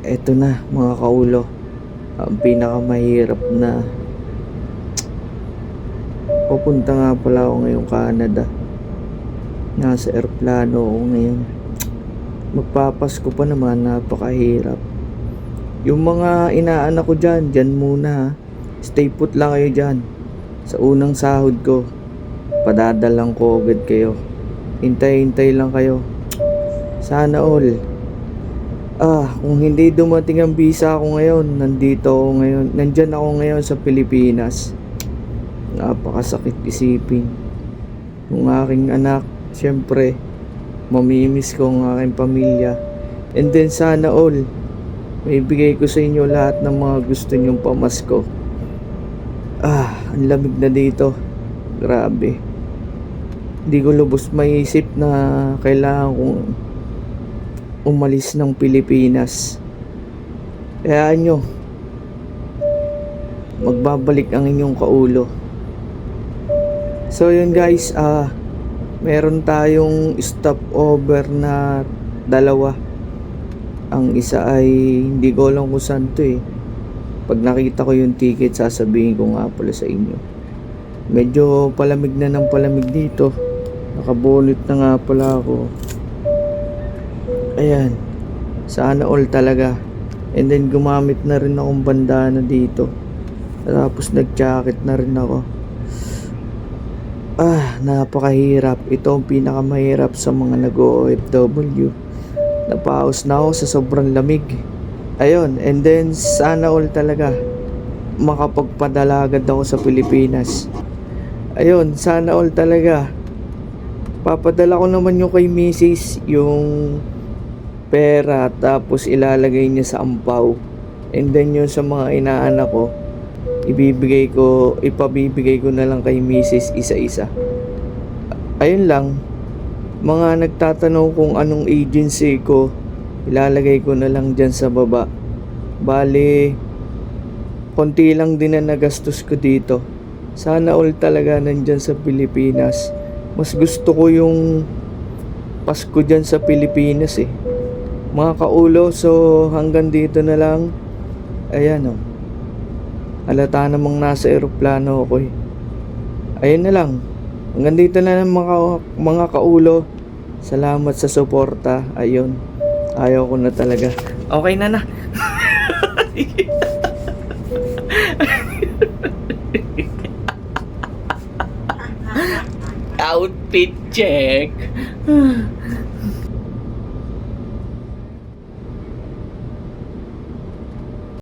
Eto na mga kaulo, ang pinakamahirap na. Pupunta nga pala ako ngayong Canada. Nasa eroplano ako ngayon. Magpapasko pa naman, napakahirap. Yung mga inaanak ko dyan muna ha. Stay put lang kayo dyan. Sa unang sahod ko, padadalang ko agad kayo. Hintay-hintay lang kayo. Sana all. Kung hindi dumating ang visa ko ngayon, nandyan ako ngayon sa Pilipinas. Napakasakit isipin. Yung aking anak, syempre, mamimiss ko ang aking pamilya. And then sana all, may bigay ko sa inyo lahat ng mga gusto nyong pamasko. Ang lamig na dito. Grabe. Hindi ko lubos maisip na kailangan kong umalis ng Pilipinas. Kaya nyo, magbabalik ang inyong kaulo. So yun guys, meron tayong stopover na dalawa. Ang isa ay hindi ko alam kung saan to eh. Pag nakita ko yung ticket, sasabihin ko nga pala sa inyo. Medyo palamig na ng palamig dito. Nakabonit na nga pala ako. Ayan, sana all talaga. And then gumamit na rin akong bandana dito. Tapos nag-jacket na rin ako. Napakahirap. Ito ang pinakamahirap sa mga nag-OFW. Napaos na ako sa sobrang lamig. Ayun, and then sana all talaga makapagpadala agad ako sa Pilipinas. Ayun, sana all talaga. Papadala ko naman yung kay Mrs. yung pera, tapos ilalagay niya sa ampaw. And then yung sa mga inaanak ko, ipabibigay ko na lang kay Mrs. isa-isa. Ayun lang. Mga nagtatanong kung anong agency ko, ilalagay ko na lang dyan sa baba. Bale, konti lang din na nagastos ko dito. Sana all talaga nandyan sa Pilipinas. Mas gusto ko yung Pasko dyan sa Pilipinas eh. Mga kaulo, so hanggang dito na lang. Ayan o. Halata namang nasa eroplano ako eh. Ayun na lang. Hanggang dito na lang mga kaulo. Salamat sa suporta. Ayun. Ayaw ko na talaga. Okay na. Outfit check.